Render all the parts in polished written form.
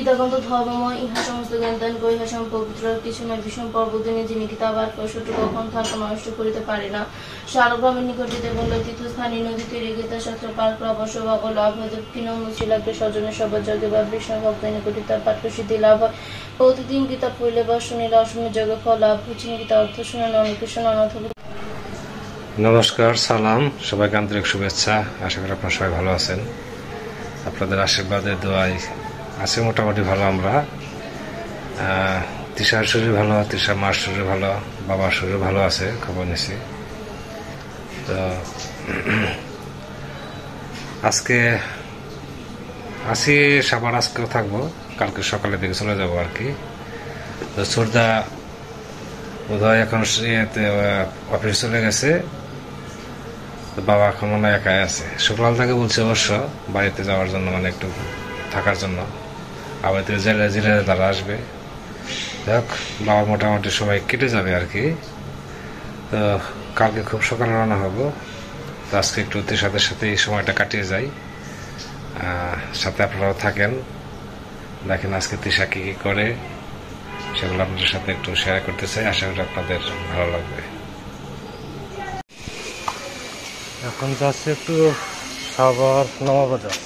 গীতাগ্রন্থ ধর্মময়, ইহা সমস্ত জ্ঞান দান করি, ইহা পবিত্র কিছু নয়। ভীষণ পর্বদিনে যিনি গীতা বার করে শত্রু কখন থাকা নষ্ট করিতে পারে না। শালগ্রামের নিকটিতে বলল তীর্থস্থানীয় নদী তীরে গীতা শাস্ত্র পাঠ করা অবশ্য ও লাভ হয়। দক্ষিণ মুশিলাকে স্বজনের সবার যজ্ঞে বা বিষ্ণু ভক্তের নিকটে তার পাঠ সিদ্ধি লাভ হয়। প্রতিদিন গীতা পড়লে বা শুনিলে অসমের যজ্ঞ ফল লাভ হচ্ছে। গীতা অর্থ শুনে অন্নকৃষ্ণ অনর্থ। নমস্কার, সালাম, সবাইকে আন্তরিক শুভেচ্ছা। আশা করি আপনারা সবাই ভালো আছেন। আপনাদের আশীর্বাদের দোয়াই আছে মোটামুটি ভালো। আমরা তৃষার শরীর ভালো, তৃষার মার শরীর ভালো, বাবার শরীর ভালো আছে, খবর নিছি। তো আজকে আসি সাবার, আজকেও থাকবো, কালকে সকালের দিকে চলে যাবো আর কি। তো ছোটদা বোধহয় এখন অফিসে চলে গেছে, বাবা এখন মনে হয় একাই আছে। সকাল থেকে বলছে অবশ্য বাড়িতে যাওয়ার জন্য, মানে একটু থাকার জন্য, আবার জেলে তারা আসবে। দেখ বাবা মোটামুটি সবাই কেটে যাবে আর কি। তো কালকে খুব সকালে রওনা হবো। তো আজকে একটু তৃষাদের সাথে এই সময়টা কাটিয়ে যাই, সাথে আপনারাও থাকেন, দেখেন আজকে তৃষা কি কি করে, সেগুলো আপনাদের সাথে একটু শেয়ার করতে চাই। আশা করি আপনাদের ভালো লাগবে। এখন যাচ্ছে একটু সাভার নবাবাজার।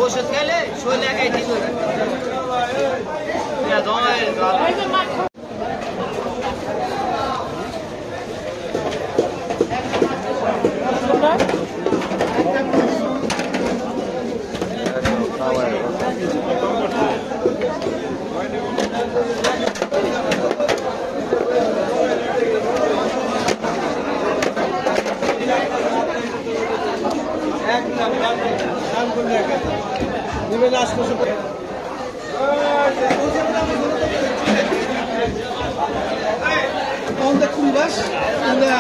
ওষুধ খেলে শরীরে একাই ঠিক হয়ে onda kumbas, onda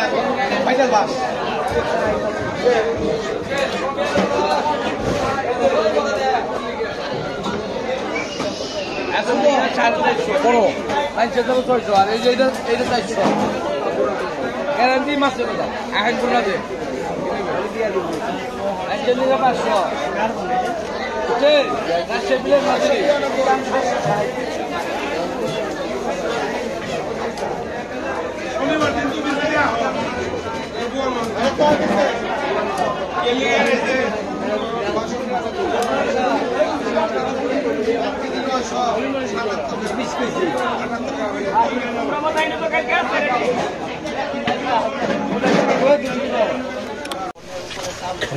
vital bas. এখন তো 400 বড় 500 আর এইটা 400 গ্যারান্টি মাসে দাও এখন কোনা দে আজকে 500 ঠিক রাশে বিলে মাসে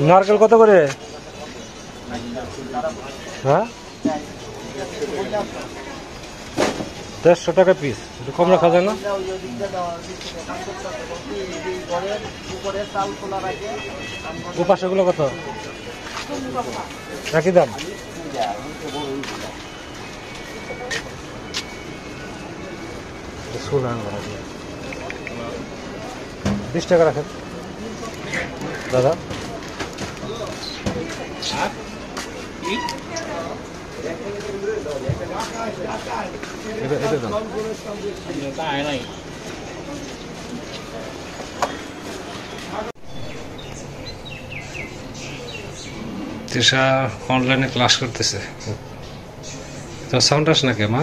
নারকেল কত করে? হ্যাঁ, 150 টাকা পিস। একটু কম রাখা যায় না? ও পাশেগুলো কত? একই দাম? 20 টাকা রাখেন দাদা। তৃষা অনলাইনে ক্লাস করতেছে। তোমার সাউন্ড আসে না কে মা?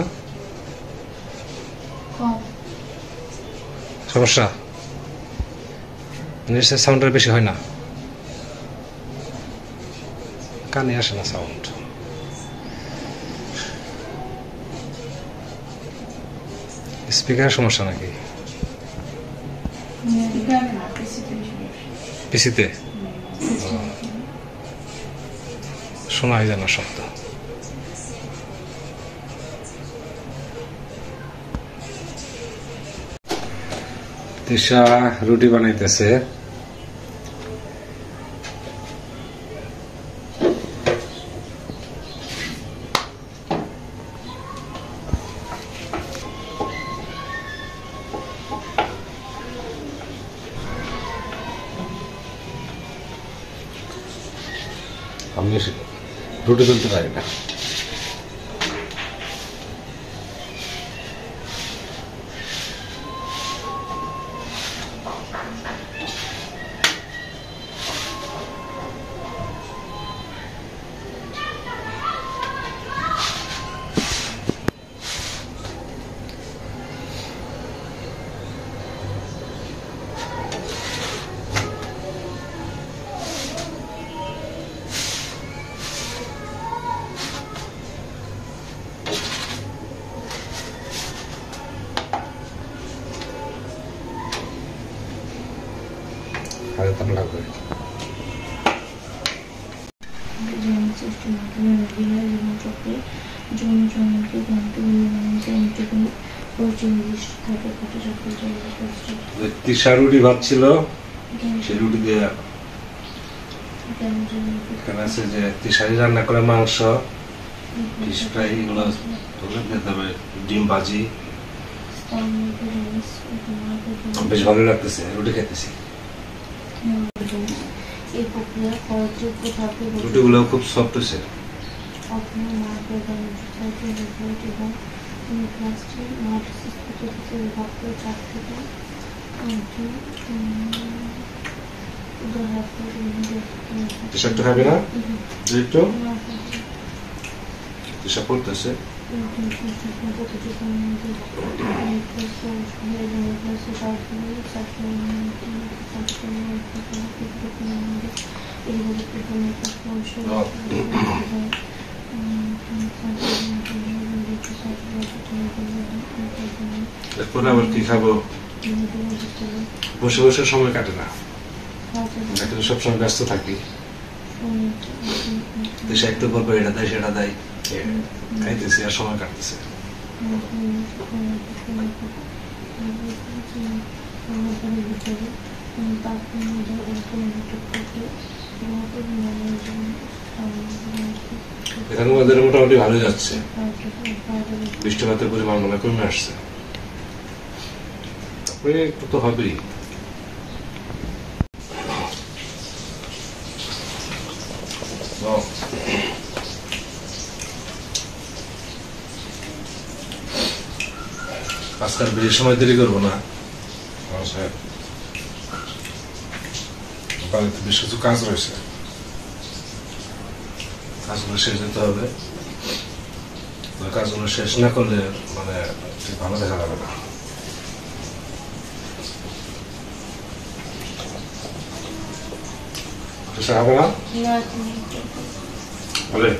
সমস্যা নিশ্চয়, সাউন্ডের বেশি হয় না, কানে আসে না সাউন্ড। স্পিকারের সমস্যা নাকি? পিসিতে শোনা যায় না শব্দ। তৃষা রুটি বানাইতেছে। আমি রুটি তুলতে পারি না। আরে তার লাগবে চেষ্টা মাধ্যমে মহিলা জীবনচক্রে জনজনকে ঘন্টা মিলিয়ন পঁয়ত্রিশ থাকে কাটা চক্র তিশা রুটি ভাত ছিল, সেই রুটি দিয়ে এখানে আছে যে তিশারি রান্না করে মাংস, ফিশ ফ্রাই, এগুলো খেতে হবে, ডিম ভাজি। বেশ ভালো লাগতেছে, রুটি খেতেছি। এই প্রক্রিয়া খরচযোগ্য থাকে রুটিগুলো খুব সফট হয়েছে। আপনার মাঠ এবং প্লাস্টিক মাঠ পদ্ধতিতে বিভাগ করে 4 থেকে তিশা একটু খাবে না? একটু তিশা পড়তেছে। এরপরে আবার কি খাবো? বসে বসে সময় কাটে না, এখানে সবসময় ব্যস্ত থাকি। দেশে একটু পর এটা দেয় সেটা দেয়, খাইতেছি আর সময় কাটতেছে। এখানে ওদের মোটামুটি ভালো যাচ্ছে, বৃষ্টিপাতের পরিমাণ মনে কমে আসছে, তারপরে একটু তো হবেই। আজকাল বেশি সময় দেরি করবো না, বেশ কিছু কাজ রয়েছে, কাজগুলো শেষ দিতে হবে। কাজগুলো শেষ না করলে মানে ঠিক ভালো দেখা যাবে না। হবে না বলে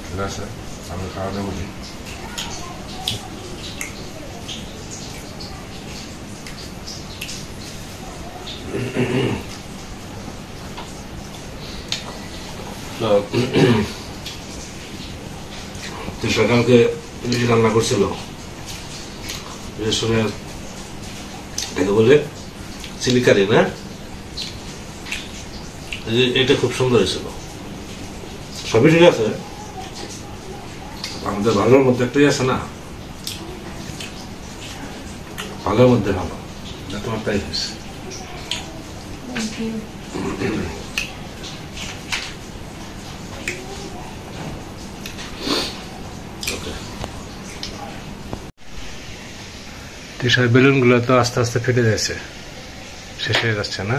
ঠিক আছে, আমি খাওয়া যাবো। সকালকে ইলিশ রান্না করছিল, বিশেষ করে এটাকে বলে চিলিকারি না, এটা খুব সুন্দর হয়েছিল। সবই ঠিক আছে, আমাদের ভালোর মধ্যে একটাই আছে না, ভালোর মধ্যে ভালো, তোমার তাই হয়েছে। টিশার বেলুনগুলো তো আস্তে আস্তে ফেটে যাচ্ছে, শেষ হয়ে যাচ্ছে না।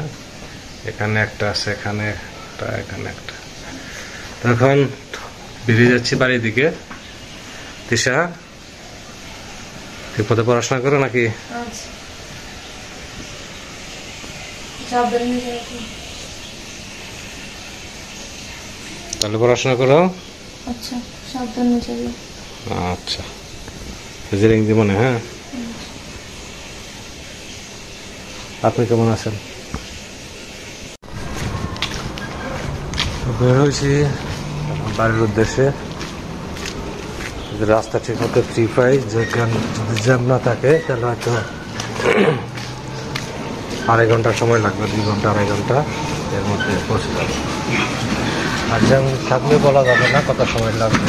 এখানে একটা আছে, এখানে একটা, এখানে একটা। তখন বেরিয়ে যাচ্ছি বাড়ির দিকে। তিশা ঠিক মতো পড়াশোনা করো নাকি? তাহলে পড়াশোনা করো। আচ্ছা, সাবধানে যাবে। আচ্ছা, রিং জীবনে। হ্যাঁ, আপনি কেমন আছেন? বের হয়েছি বাড়ির উদ্দেশ্যে। রাস্তা ঠিক মতো ফ্রি পাই, যদি জ্যাম না থাকে তাহলে হয়তো 2.5 ঘন্টা সময় লাগবে, 2 ঘন্টা 2.5 ঘন্টা এর মধ্যে পৌঁছে যাবে। আর জ্যাম থাকলে বলা যাবে না কত সময় লাগবে।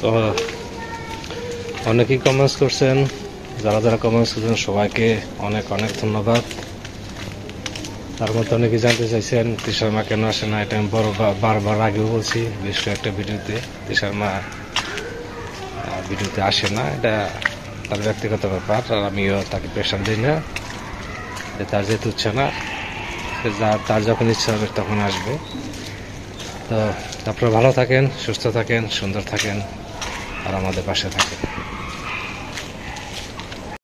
তো অনেকেই কমেন্টস করছেন, যারা যারা কমেন্টস করছেন সবাইকে অনেক অনেক ধন্যবাদ। তার মধ্যে অনেকেই জানতে চাইছেন তিশার মা কেন আসে না, এটা আমি বারবার আগেও বলছি বেশ কয়েকটা ভিডিওতে। তিশার মা ভিডিওতে আসে না, এটা তার ব্যক্তিগত ব্যাপার, আর আমিও তাকে প্রেশার দিই না। তার যেহেতু ইচ্ছা না, তার যখন ইচ্ছা হবে তখন আসবে। তো আপনারা ভালো থাকেন, সুস্থ থাকেন, সুন্দর থাকেন, আর আমাদের পাশে থাকেন।